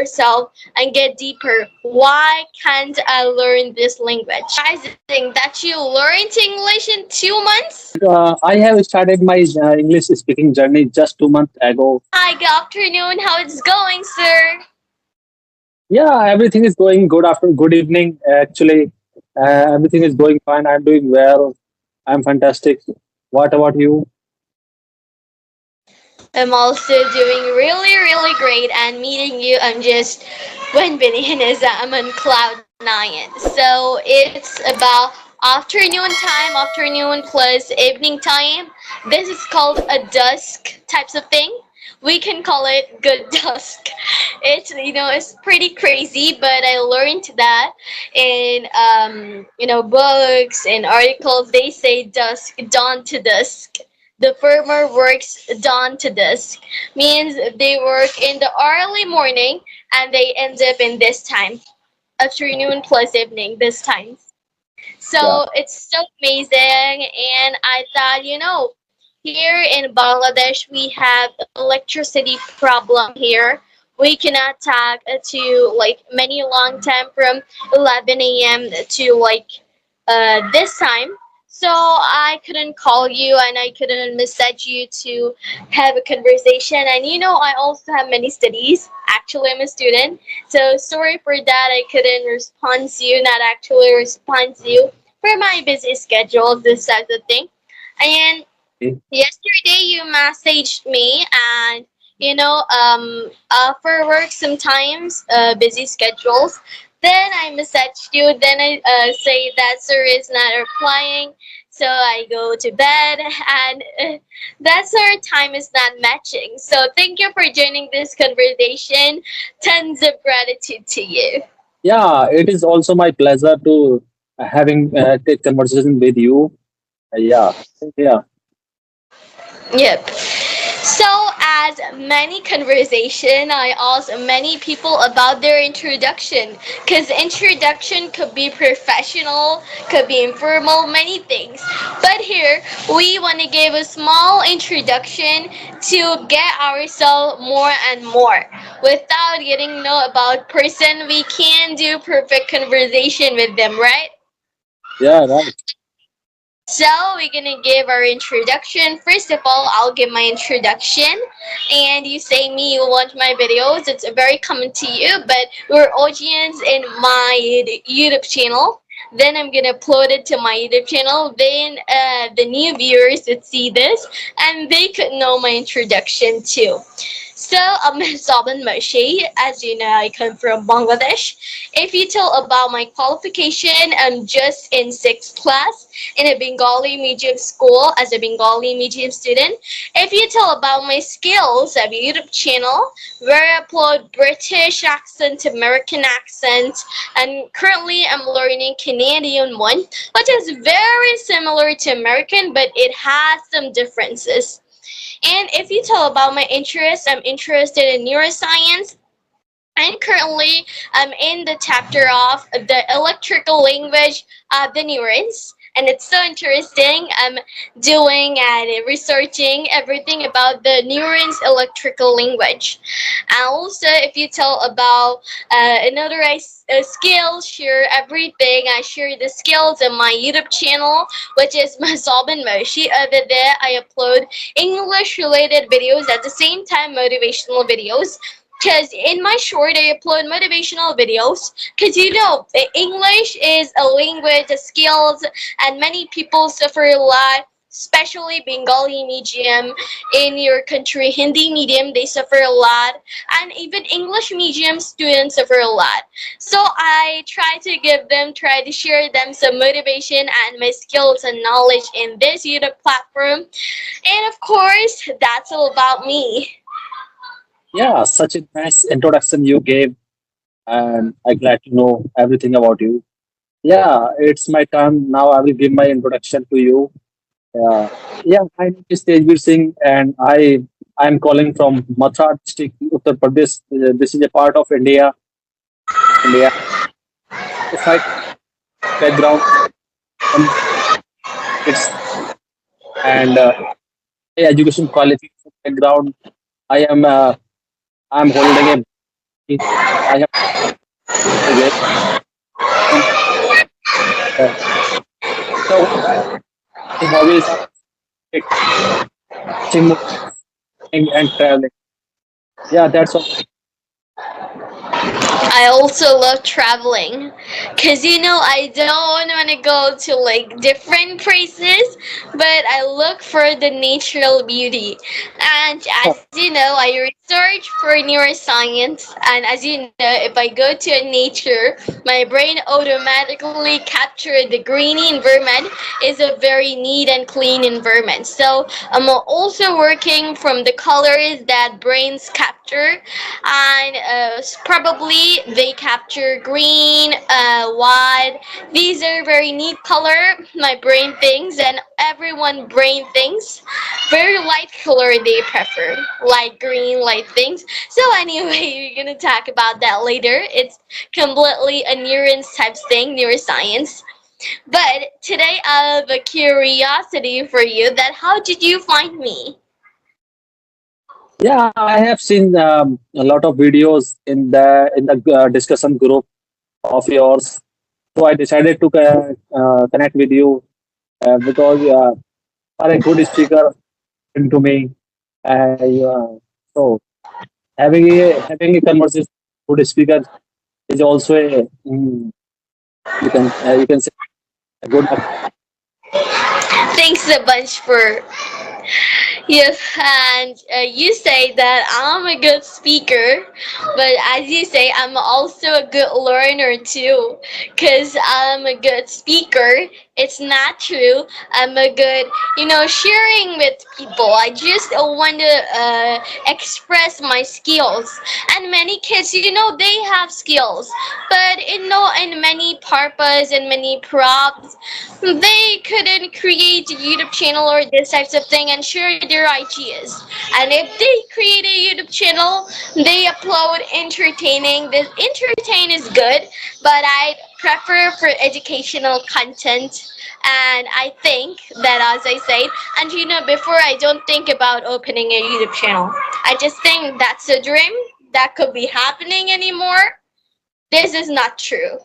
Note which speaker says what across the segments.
Speaker 1: yourself and get deeper. Why can't I learn this language? Surprising that you learned English in 2 months?
Speaker 2: I have started my English speaking journey just 2 months ago.
Speaker 1: Hi, good afternoon. How it's going, sir?
Speaker 2: Yeah, everything is going good. After good evening, actually, everything is going fine. I'm doing well. I'm fantastic. What about you?
Speaker 1: I'm also doing really, really great. And meeting you, I'm just one billion is that I'm on cloud nine. So it's about afternoon time, afternoon plus evening time. This is called a dusk types of thing. We can call it good dusk. It's pretty crazy, but I learned that in books and articles. They say dusk, dawn to dusk. The farmer works dawn to dusk, means they work in the early morning and they end up in this time, afternoon plus evening, this time.
Speaker 2: Yeah.
Speaker 1: So it's so amazing, and I thought, here in Bangladesh we have electricity problem here. We cannot talk to like many long time from 11 a.m. to like this time. So I couldn't call you and I couldn't message you to have a conversation. And I also have many studies. Actually, I'm a student. So sorry for that. I couldn't respond to you, not actually respond to you for my busy schedule, this type of thing. And
Speaker 2: Okay.
Speaker 1: yesterday you messaged me and for work sometimes busy schedules. Then I messaged you. Then I say that sir is not replying. So I go to bed and that's our time is not matching. So thank you for joining this conversation. Tons of gratitude to you.
Speaker 2: Yeah, it is also my pleasure to having take conversation with you. Yeah, yeah,
Speaker 1: Yep. So, as many conversation, I ask many people about their introduction, because introduction could be professional, could be informal, many things. But here, we want to give a small introduction to get ourselves more and more. Without getting to know about person, we can do perfect conversation with them, right?
Speaker 2: yeah, right.
Speaker 1: So we're gonna give our introduction. First of all, I'll give my introduction, and you say me you watch my videos. It's very common to you, but your audience in my YouTube channel. Then I'm gonna upload it to my YouTube channel. Then the new viewers would see this, and they could know my introduction too. So I'm Mehzabin Mowshi. As you know, I come from Bangladesh. If you tell about my qualification, I'm just in sixth class in a Bengali medium school as a Bengali medium student. If you tell about my skills, I have a YouTube channel where I upload British accent, American accent, and currently I'm learning Canadian one, which is very similar to American, but it has some differences. And if you tell about my interests, I'm interested in neuroscience, and currently I'm in the chapter of the electrical language of the neurons. And it's so interesting. I'm doing and researching everything about the neurons electrical language. And also, if you tell about another skill, share everything. I share the skills on my YouTube channel, which is Mehzabin Mowshi. Over there, I upload English related videos at the same time motivational videos, because in my short I upload motivational videos, because English is a language, a skills, and many people suffer a lot, especially Bengali medium. In your country, Hindi medium, they suffer a lot, and even English medium students suffer a lot. So I try to share them some motivation and my skills and knowledge in this YouTube platform. And of course, that's all about me.
Speaker 2: Yeah, such a nice introduction you gave, and I glad to know everything about you. Yeah, it's my turn now. I will give my introduction to you. Yeah, yeah. My name is Tejbir Singh, and I'm calling from Mathura district, Uttar Pradesh. This is a part of India. India. If I background, um, it's and education qualification background. I am I'm holding a I have to get and uh, so my hobbies are like watching movies and traveling. Yeah, that's all.
Speaker 1: I also love traveling because I don't want to go to like different places, but I look for the natural beauty. And as you know, I research for neuroscience, and as you know, if I go to a nature, my brain automatically captures the greeny environment is a very neat and clean environment. So I'm also working from the colors that brains capture, and probably they capture green, white. These are very neat color. My brain thinks, and everyone brain thinks very light color they prefer, light green, light things. So anyway, we're gonna talk about that later. It's completely a neurons type thing, neuroscience. But today I have a curiosity for you. That how did you find me?
Speaker 2: Yeah, I have seen a lot of videos in the discussion group of yours. So I decided to connect with you because you are a good speaker to me. So having a conversation with good speaker is also a you can say a good.
Speaker 1: Thanks a bunch for. Yes, and you say that I'm a good speaker, but as you say, I'm also a good learner too. Because I'm a good speaker, it's not true. I'm a good, sharing with people. I just want to express my skills. And many kids, they have skills, but in many purpose and many props, they couldn't create a YouTube channel or this types of thing and share their ideas. And if they create a YouTube channel, they upload entertaining. The entertain is good, but I prefer for educational content. And I think that, as I said, and before I don't think about opening a YouTube channel. I just think that's a dream that could be happening anymore. This is not true.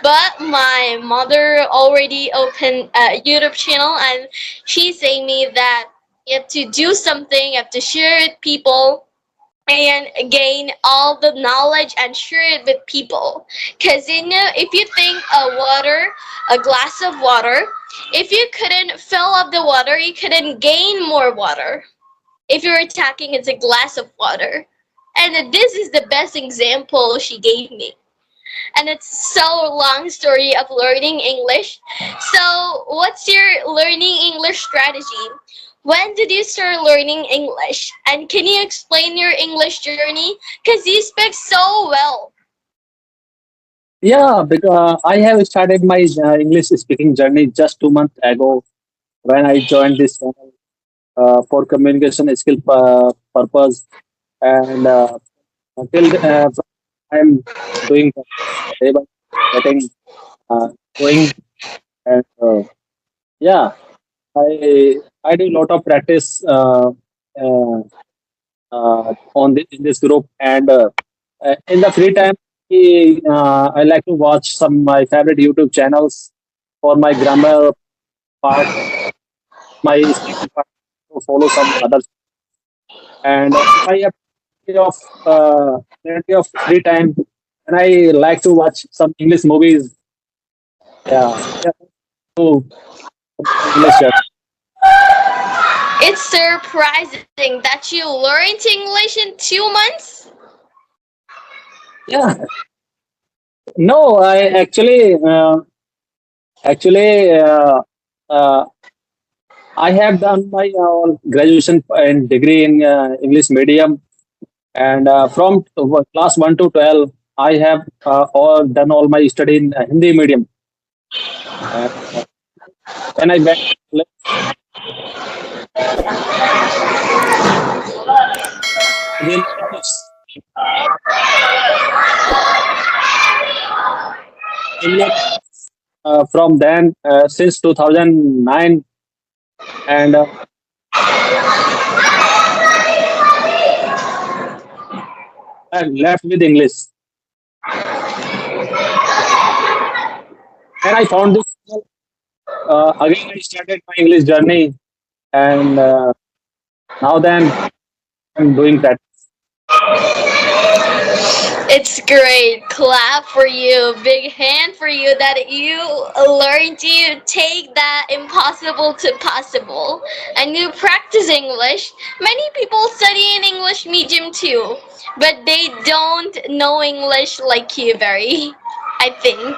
Speaker 1: But my mother already opened a YouTube channel, and she's saying me that you have to do something, you have to share it with people and gain all the knowledge and share it with people. Because if you think a glass of water, if you couldn't fill up the water, you couldn't gain more water. If you're attacking, it's a glass of water. And this is the best example she gave me, and it's so long story of learning English. So, what's your learning English strategy? When did you start learning English? And can you explain your English journey? Because you speak so well.
Speaker 2: Yeah, because I have started my English speaking journey just 2 months ago when I joined this channel for communication skill purpose, and until I'm doing day by getting going, and yeah, I do a lot of practice uh, in this group, and in the free time I like to watch some my favorite YouTube channels for my grammar part, my speaking part, to follow some others. And if I have plenty of free time, and I like to watch some English movies. Yeah, yeah, to English.
Speaker 1: It's surprising that you learned English in 2 months.
Speaker 2: Yeah, no, I actually uh, I have done my graduation and degree in English medium, and from class 1 to 12, I have all done all my study in Hindi medium. And when I went to college, English from then since 2009, and I left with English. And I found this again. I started my English journey, and now then I'm doing that.
Speaker 1: It's great. Clap for you. Big hand for you that you learned to take that impossible to possible. And you practice English. Many people study in English medium too, but they don't know English like you very, I think.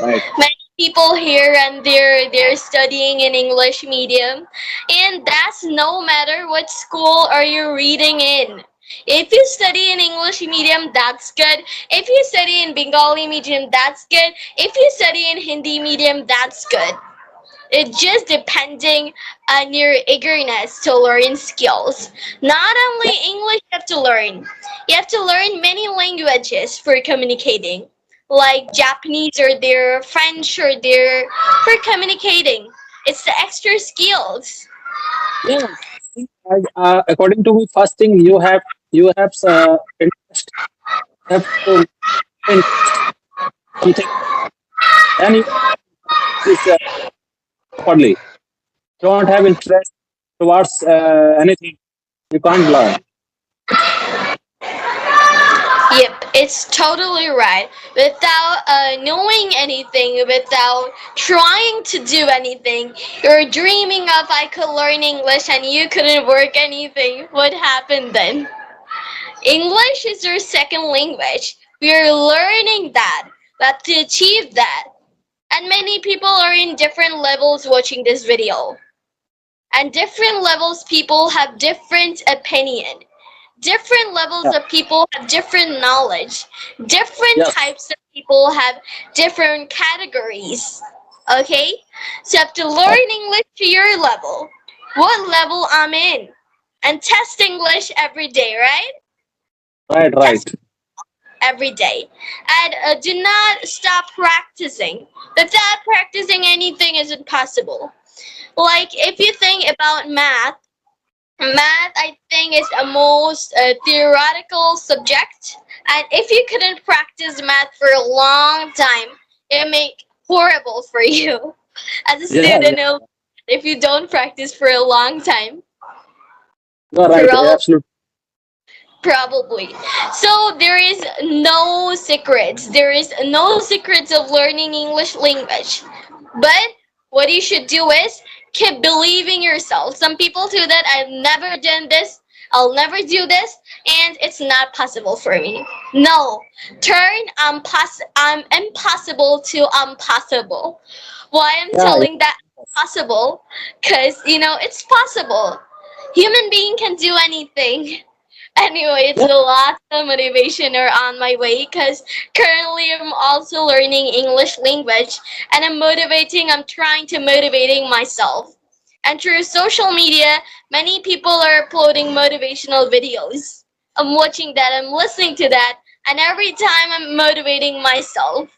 Speaker 2: Right,
Speaker 1: Many people here and they're studying in English medium, and that's no matter what school are you reading in. If you study in English medium, that's good. If you study in Bengali medium, that's good. If you study in Hindi medium, that's good. It's just depending on your eagerness to learn skills. Not only English you have to learn, you have to learn many languages for communicating. Like Japanese or their French or their for communicating. It's the extra skills.
Speaker 2: yeah. According to me, first thing you have interest. You have to interest something. Then you this properly. Don't have interest towards anything. You can't learn.
Speaker 1: Yep, it's totally right. Without knowing anything, without trying to do anything, you're dreaming of I could learn English and you couldn't work anything. What happened then? English is your second language. We're learning that. But to achieve that, and many people are in different levels watching this video. And different levels people have different opinion. Different levels
Speaker 2: Yeah.
Speaker 1: of people have different knowledge. Different
Speaker 2: Yes.
Speaker 1: types of people have different categories. Okay? So you have to
Speaker 2: Right.
Speaker 1: learn English to your level. What level I'm in. And test English every day, right?
Speaker 2: Right. Right.
Speaker 1: Test every day. And do not stop practicing. Without practicing anything is impossible. Like if you think about math I think is a most theoretical subject, and if you couldn't practice math for a long time, it make horrible for you as a
Speaker 2: Yeah.
Speaker 1: student. If you don't practice for a long time,
Speaker 2: You are right.
Speaker 1: probably
Speaker 2: Absolutely.
Speaker 1: probably. So there is no secrets. There is no secrets of learning English language. But what you should do is keep believing yourself. Some people do that. I've never done this. I'll never do this, and it's not possible for me. No, turn I'm impossible to impossible. Why I'm
Speaker 2: Yeah.
Speaker 1: telling that possible? Cause it's possible. Human being can do anything. Anyway, it's
Speaker 2: Yeah.
Speaker 1: a lot of motivation are on my way because currently I'm also learning English language and I'm trying to motivating myself. And through social media, many people are uploading motivational videos. I'm watching that, I'm listening to that, and every time I'm motivating myself.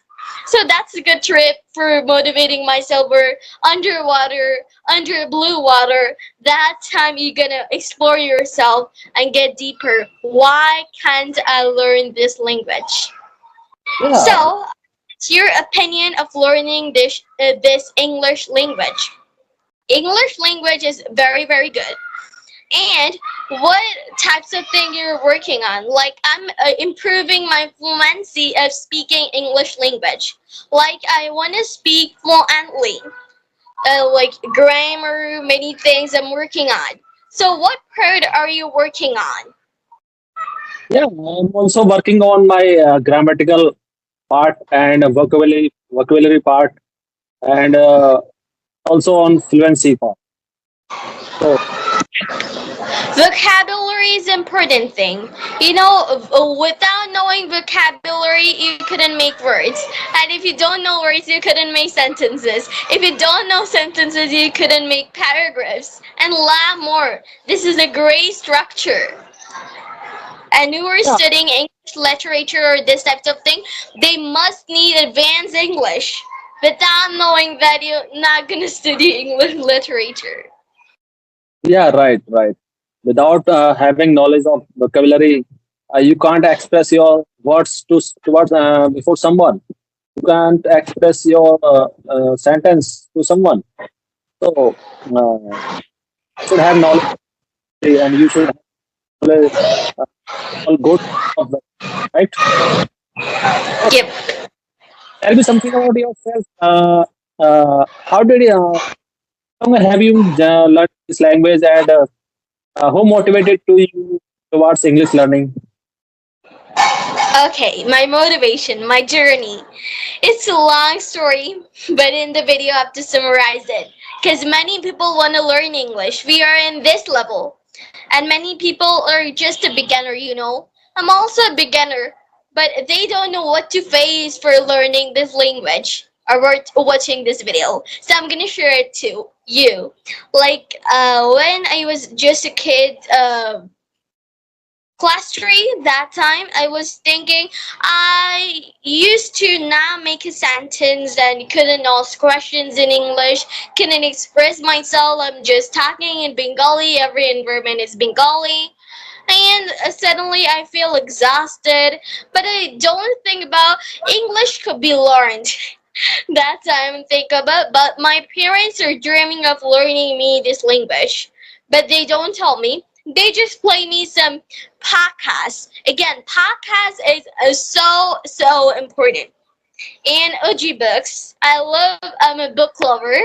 Speaker 1: So that's a good trip for motivating myself. We're underwater, under blue water. That time you're gonna explore yourself and get deeper. Why can't I learn this language?
Speaker 2: Yeah.
Speaker 1: So, it's your opinion of learning this English language. English language is very very good. And what types of thing you're working on? Like I'm improving my fluency of speaking English language. Like I want to speak fluently. Like grammar, many things I'm working on. So what part are you working on?
Speaker 2: Yeah. I'm also working on my grammatical part and vocabulary part, and also on fluency part. So
Speaker 1: Vocabulary is important thing. Without knowing vocabulary, you couldn't make words. And if you don't know words, you couldn't make sentences. If you don't know sentences, you couldn't make paragraphs. And a lot more. This is a great structure. And who are
Speaker 2: yeah.
Speaker 1: studying English literature or this type of thing, they must need advanced English. Without knowing that, you're not gonna study English literature.
Speaker 2: Yeah. Right. Right. Without having knowledge of vocabulary, You can't express your words towards before someone. You can't express your sentence to someone. So you should have knowledge, and you should have knowledge, all good of that, right? So
Speaker 1: Yep.
Speaker 2: tell me something about yourself. How did you, how long have you learned this language, and who motivated to you towards English learning?
Speaker 1: Okay, my motivation, my journey. It's a long story, but in the video I have to summarize it. Because many people want to learn English. We are in this level. And many people are just a beginner, you know. I'm also a beginner, but they don't know what to face for learning this language or watching this video. So I'm gonna share it to you. Like when I was just a kid, class 3 that time I was thinking I used to not make a sentence and couldn't ask questions in English, couldn't express myself. I'm just talking in Bengali, every environment is Bengali, and suddenly I feel exhausted, but I don't think about English could be learned. That time think about, but my parents are dreaming of learning me this language, but they don't tell me. They just play me some podcasts. Again, podcast is so important. And OG books. I love. I'm a book lover.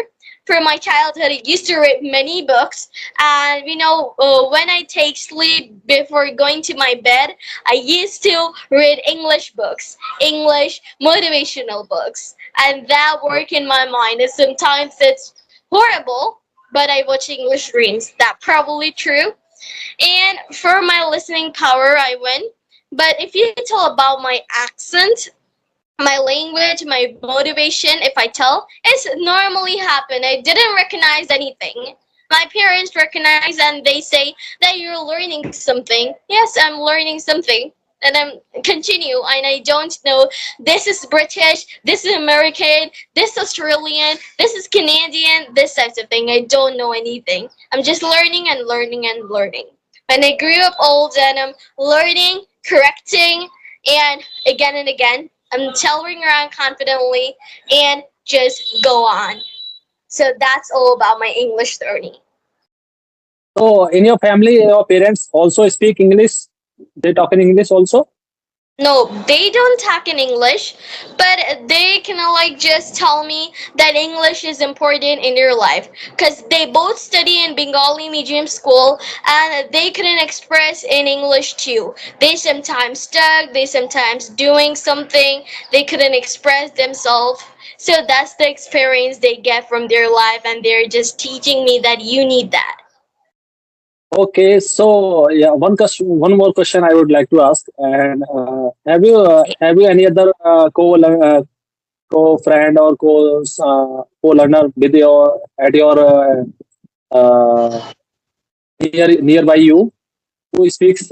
Speaker 1: For my childhood, I used to read many books, and when I take sleep before going to my bed, I used to read English books, English motivational books, and that work in my mind. And sometimes it's horrible, but I watch English dreams. That probably true. And for my listening power, I win. But if you tell about my accent, my language, my motivation, if I tell, it's normally happen. I didn't recognize anything. My parents recognize and they say that you're learning something. Yes, I'm learning something. And I'm continue and I don't know this is British, this is American, this is Australian, this is Canadian, this types of thing. I don't know anything. I'm just learning and learning and learning. When I grew up old and I'm learning, correcting, and again, I'm tailoring around confidently and just go on. So that's all about my English learning.
Speaker 2: So in your family, your parents also speak English. They talk in English also.
Speaker 1: No, they don't talk in English, but they can like just tell me that English is important in your life because they both study in Bengali medium school and they couldn't express in English too. They sometimes stuck, they sometimes doing something, they couldn't express themselves. So that's the experience they get from their life, and they're just teaching me that you need that.
Speaker 2: Okay, so yeah, one more question I would like to ask. And have you any other co friend or co learner with your at your nearby you who speaks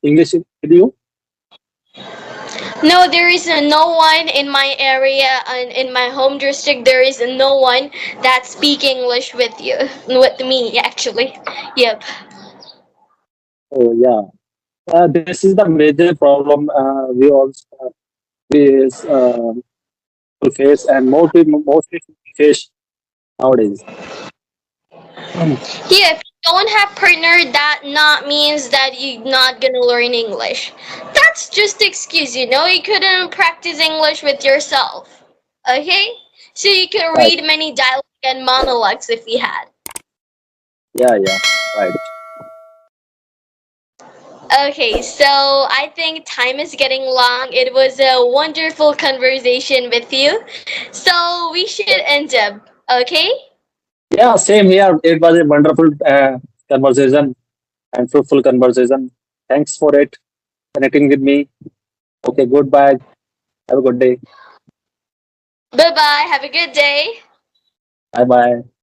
Speaker 2: English with you?
Speaker 1: No, there is no one in my area and in my home district. There is no one that speak English with you, with me actually. Yep.
Speaker 2: Oh yeah, this is the major problem we face, and mostly face nowadays.
Speaker 1: Yeah, if you don't have partner, that not means that you're not gonna learn English. That's just excuse, you know. You couldn't practice English with yourself. Okay, so you could
Speaker 2: Right.
Speaker 1: read many dialogue and monologues if you had.
Speaker 2: Yeah, yeah, right.
Speaker 1: Okay, so I think time is getting long. It was a wonderful conversation with you. So we should end up, okay?
Speaker 2: Yeah, same here. It was a wonderful conversation and fruitful conversation. Thanks for it, connecting with me. Okay, goodbye. Have a good day.
Speaker 1: Bye bye. Have a good day.
Speaker 2: Bye bye.